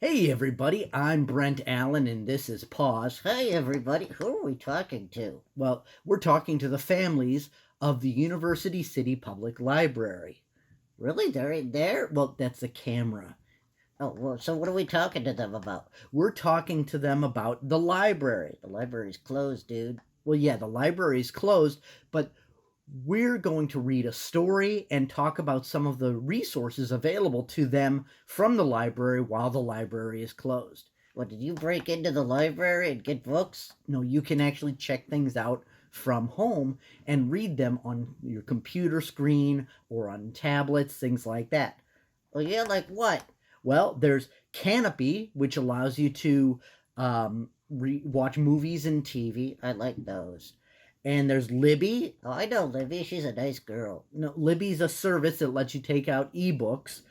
Hey everybody, I'm Brent Allen and this is Pause. Hi, everybody. Who are we talking to? Well, we're talking to the families of the University City Public Library. Really? They're in there? Well, that's the camera. Oh, well, so what are we talking to them about? We're talking to them about the library. The library's closed, dude. Well, yeah, the library is closed, but we're going to read a story and talk about some of the resources available to them from the library while the library is closed. What, did you break into the library and get books? No, you can actually check things out from home and read them on your computer screen or on tablets, things like that. Well, yeah, like what? Well, there's Canopy, which allows you to watch movies and TV. I like those. And there's Libby. Oh, I know Libby. She's a nice girl. No, Libby's a service that lets you take out ebooks.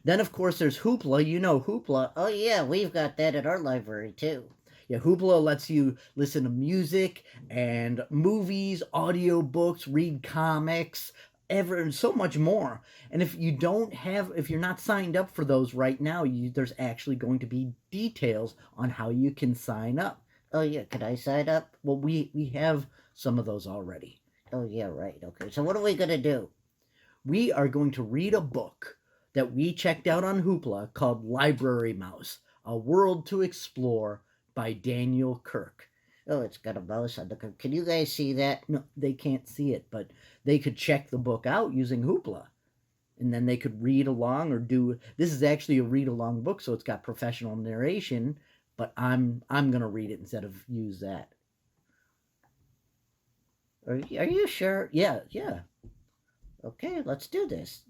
Then, of course, there's Hoopla. You know Hoopla. Oh, yeah, we've got that at our library, too. Yeah, Hoopla lets you listen to music and movies, audiobooks, read comics, and so much more. And if you're not signed up for those right now, there's actually going to be details on how you can sign up. Oh, yeah, can I sign up? Well, we have some of those already. Oh, yeah, right. Okay, so what are we going to do? We are going to read a book that we checked out on Hoopla called Library Mouse, A World to Explore by Daniel Kirk. Oh, it's got a mouse on the cover. Can you guys see that? No, they can't see it, but they could check the book out using Hoopla. And then they could read along or do. This is actually a read along book, so it's got professional narration, but I'm gonna read it instead of use that. Are you sure? Yeah. Okay, let's do this.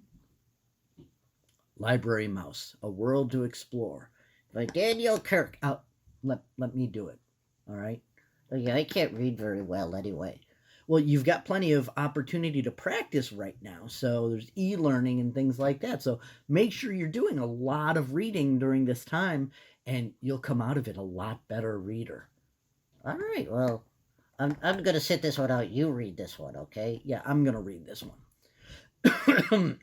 Library Mouse, A World to Explore By Daniel Kirk. Let me do it. All right. Oh, yeah, I can't read very well anyway. Well, you've got plenty of opportunity to practice right now. So there's e-learning and things like that. So make sure you're doing a lot of reading during this time and you'll come out of it a lot better reader. All right, well, I'm going to sit this one out. You read this one, okay? Yeah, I'm going to read this one.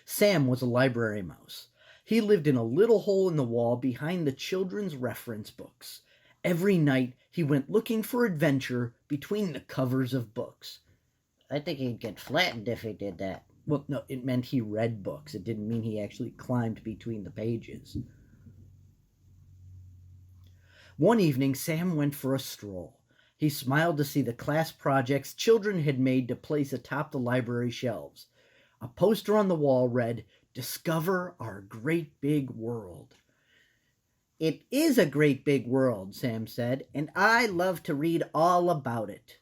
Sam was a library mouse. He lived in a little hole in the wall behind the children's reference books. Every night he went looking for adventure between the covers of books. I think he'd get flattened if he did that. Well, no, it meant he read books. It didn't mean he actually climbed between the pages. One evening, Sam went for a stroll. He smiled to see the class projects children had made to place atop the library shelves. A poster on the wall read, "Discover our great big world." "It is a great big world," Sam said, "and I love to read all about it."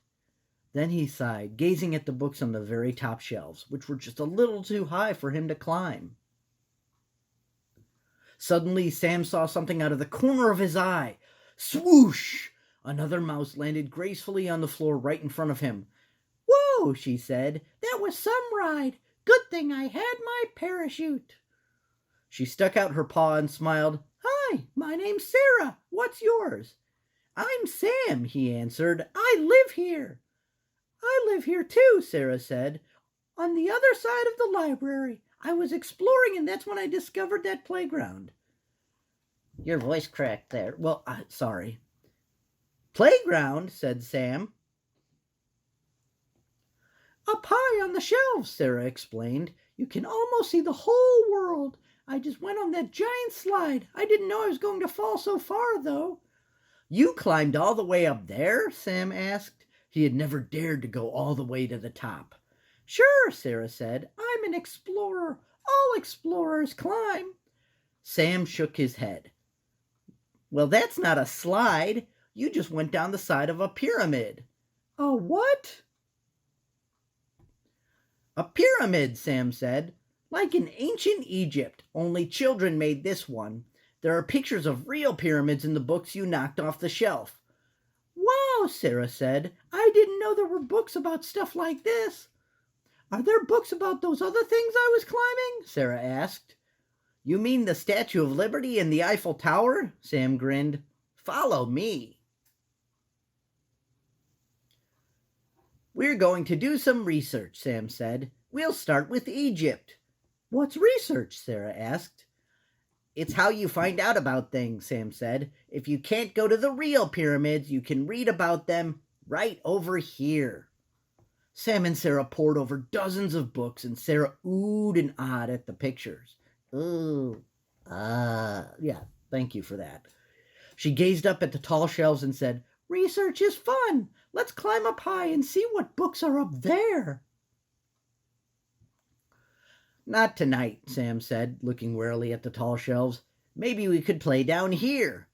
Then he sighed, gazing at the books on the very top shelves, which were just a little too high for him to climb. Suddenly, Sam saw something out of the corner of his eye. Swoosh! Another mouse landed gracefully on the floor right in front of him. "Whoa," she said, "that was some ride. Good thing I had my parachute." She stuck out her paw and smiled. "Hi, my name's Sarah. What's yours?" "I'm Sam," he answered. "I live here." "I live here too," Sarah said, "on the other side of the library. I was exploring and that's when I discovered that playground." Your voice cracked there. Well, sorry. "Playground," said Sam. "Up high on the shelves," Sarah explained. "You can almost see the whole world. I just went on that giant slide. I didn't know I was going to fall so far, though." "You climbed all the way up there?" Sam asked. He had never dared to go all the way to the top. "Sure," Sarah said. "I'm an explorer. All explorers climb." Sam shook his head. "Well, that's not a slide. You just went down the side of a pyramid." "A what?" "A pyramid," Sam said. "Like in ancient Egypt, only children made this one. There are pictures of real pyramids in the books you knocked off the shelf." "Wow," Sarah said. "I didn't know there were books about stuff like this." "Are there books about those other things I was climbing?" Sarah asked. "You mean the Statue of Liberty and the Eiffel Tower?" Sam grinned. "Follow me." "We're going to do some research," Sam said. "We'll start with Egypt." "What's research?" Sarah asked. It's how you find out about things, Sam said. If you can't go to the real pyramids, you can read about them right over here. Sam and Sarah pored over dozens of books, and Sarah oohed and ahed at the pictures. Ooh. Yeah, thank you for that. She gazed up at the tall shelves and said, "Research is fun. Let's climb up high and see what books are up there." "Not tonight," Sam said, looking warily at the tall shelves. "Maybe we could play down here."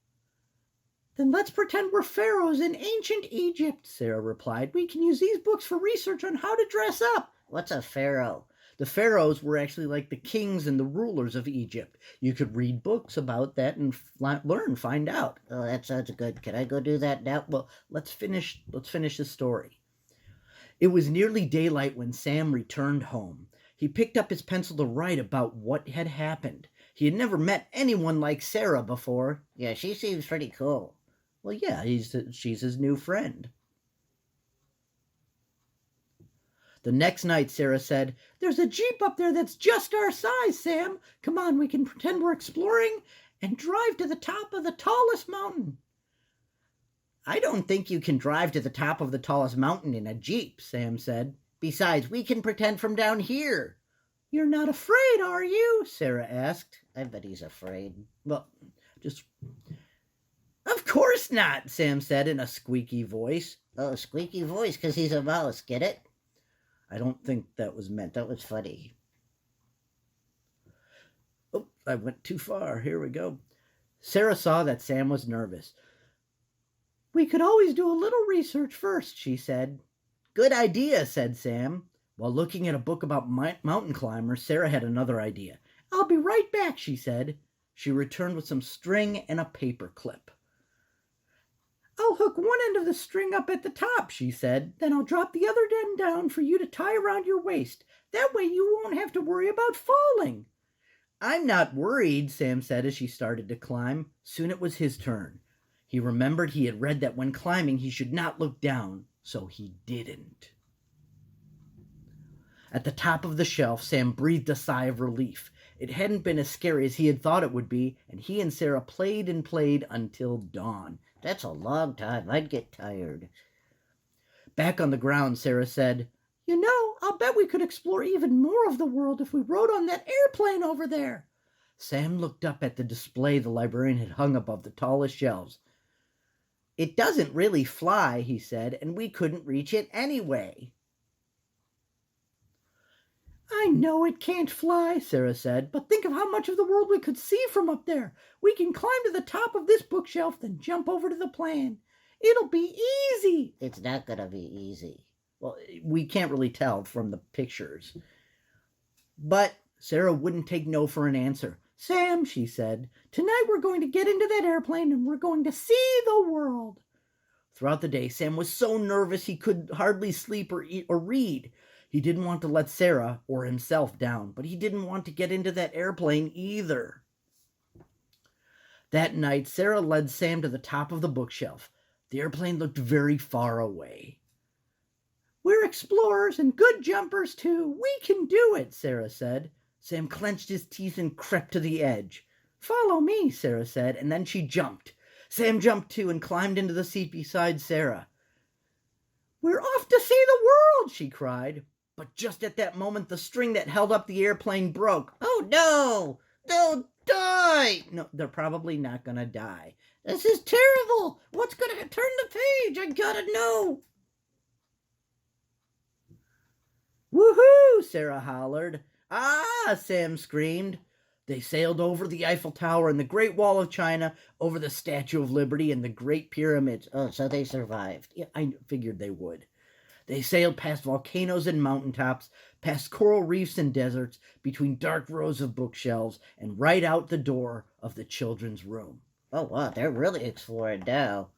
"Then let's pretend we're pharaohs in ancient Egypt," Sarah replied. "We can use these books for research on how to dress up." What's a pharaoh? The pharaohs were actually like the kings and the rulers of Egypt. You could read books about that and find out. Oh, that sounds good. Can I go do that now? Well, let's finish the story. It was nearly daylight when Sam returned home. He picked up his pencil to write about what had happened. He had never met anyone like Sarah before. Yeah, she seems pretty cool. Well, yeah, she's his new friend. The next night, Sarah said, "There's a jeep up there that's just our size, Sam. Come on, we can pretend we're exploring and drive to the top of the tallest mountain." "I don't think you can drive to the top of the tallest mountain in a jeep," Sam said. "Besides, we can pretend from down here." "You're not afraid, are you?" Sarah asked. I bet he's afraid. "Well, just..." "Of course not," Sam said in a squeaky voice. Oh, squeaky voice, because he's a mouse. Get it? I don't think that was meant. That was funny. Oh, I went too far. Here we go. Sarah saw that Sam was nervous. "We could always do a little research first," she said. "Good idea," said Sam. While looking at a book about mountain climbers, Sarah had another idea. "I'll be right back," she said. She returned with some string and a paper clip. "I'll hook one end of the string up at the top," she said. "Then I'll drop the other end down for you to tie around your waist. That way you won't have to worry about falling." "I'm not worried," Sam said as she started to climb. Soon it was his turn. He remembered he had read that when climbing he should not look down, so he didn't. At the top of the shelf, Sam breathed a sigh of relief. It hadn't been as scary as he had thought it would be, and he and Sarah played and played until dawn. That's a long time. I'd get tired. Back on the ground, Sarah said, "You know, I'll bet we could explore even more of the world if we rode on that airplane over there." Sam looked up at the display the librarian had hung above the tallest shelves. "It doesn't really fly," he said, "and we couldn't reach it anyway." "I know it can't fly," Sarah said, "but think of how much of the world we could see from up there. We can climb to the top of this bookshelf, then jump over to the plane. It'll be easy." It's not going to be easy. Well, we can't really tell from the pictures. But Sarah wouldn't take no for an answer. "Sam," she said, "tonight we're going to get into that airplane and we're going to see the world." Throughout the day, Sam was so nervous he could hardly sleep or eat or read. He didn't want to let Sarah or himself down, but he didn't want to get into that airplane either. That night, Sarah led Sam to the top of the bookshelf. The airplane looked very far away. "We're explorers and good jumpers, too. We can do it," Sarah said. Sam clenched his teeth and crept to the edge. "Follow me," Sarah said, and then she jumped. Sam jumped too and climbed into the seat beside Sarah. "We're off to see the world," she cried. But just at that moment, the string that held up the airplane broke. Oh, no! Don't die! No, they're probably not going to die. This is terrible! What's going to turn the page? I gotta know! "Woohoo!" Sarah hollered. "Ah!" Sam screamed. They sailed over the Eiffel Tower and the Great Wall of China, over the Statue of Liberty and the Great Pyramids. Oh, so they survived. Yeah, I figured they would. They sailed past volcanoes and mountaintops, past coral reefs and deserts, between dark rows of bookshelves, and right out the door of the children's room. Oh, wow, they're really exploring now.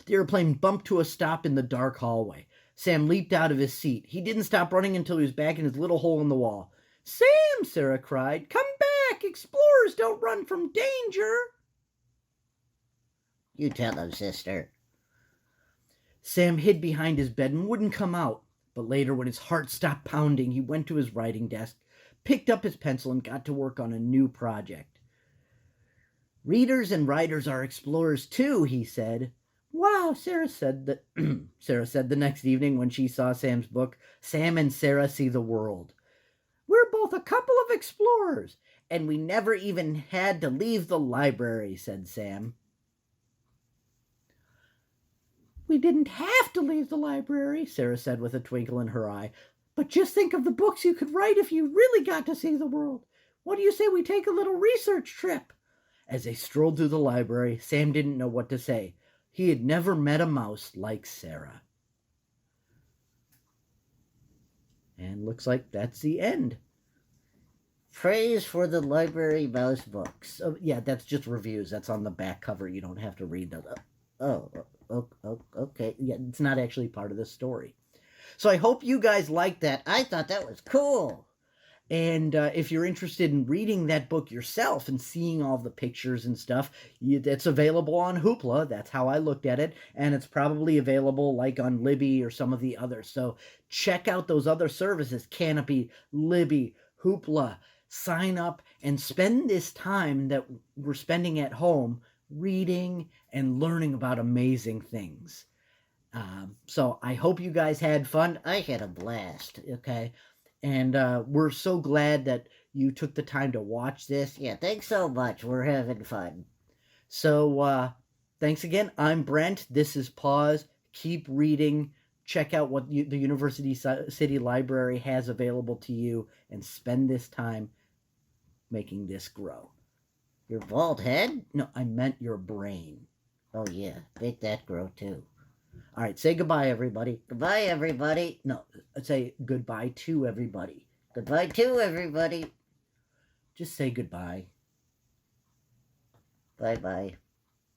The airplane bumped to a stop in the dark hallway. Sam leaped out of his seat. He didn't stop running until he was back in his little hole in the wall. "Sam," Sarah cried, "come back! Explorers don't run from danger!" You tell them, sister. Sam hid behind his bed and wouldn't come out. But later, when his heart stopped pounding, he went to his writing desk, picked up his pencil and got to work on a new project. "Readers and writers are explorers too," he said. "Wow," Sarah said the next evening when she saw Sam's book, Sam and Sarah See the World. "We're both a couple of explorers, and we never even had to leave the library," said Sam. "We didn't have to leave the library," Sarah said with a twinkle in her eye. "But just think of the books you could write if you really got to see the world. What do you say we take a little research trip?" As they strolled through the library, Sam didn't know what to say. He had never met a mouse like Sarah. And looks like that's the end. Praise for the library mouse books. Yeah, that's just reviews. That's on the back cover. You don't have to read them. Okay. Yeah, it's not actually part of the story. So I hope you guys liked that. I thought that was cool. And if you're interested in reading that book yourself and seeing all the pictures and stuff, it's available on Hoopla. That's how I looked at it. And it's probably available like on Libby or some of the others. So check out those other services, Canopy, Libby, Hoopla. Sign up and spend this time that we're spending at home reading and learning about amazing things. So I hope you guys had fun. I had a blast. Okay. And we're so glad that you took the time to watch this. Yeah, thanks so much. We're having fun. So thanks again. I'm Brent. This is Pause. Keep reading. Check out what the University City Library has available to you and spend this time making this grow. Your bald head? No, I meant your brain. Oh, yeah. Make that grow, too. All right, say goodbye, everybody. Goodbye, everybody. No, say goodbye to everybody. Goodbye to everybody. Just say goodbye. Bye-bye.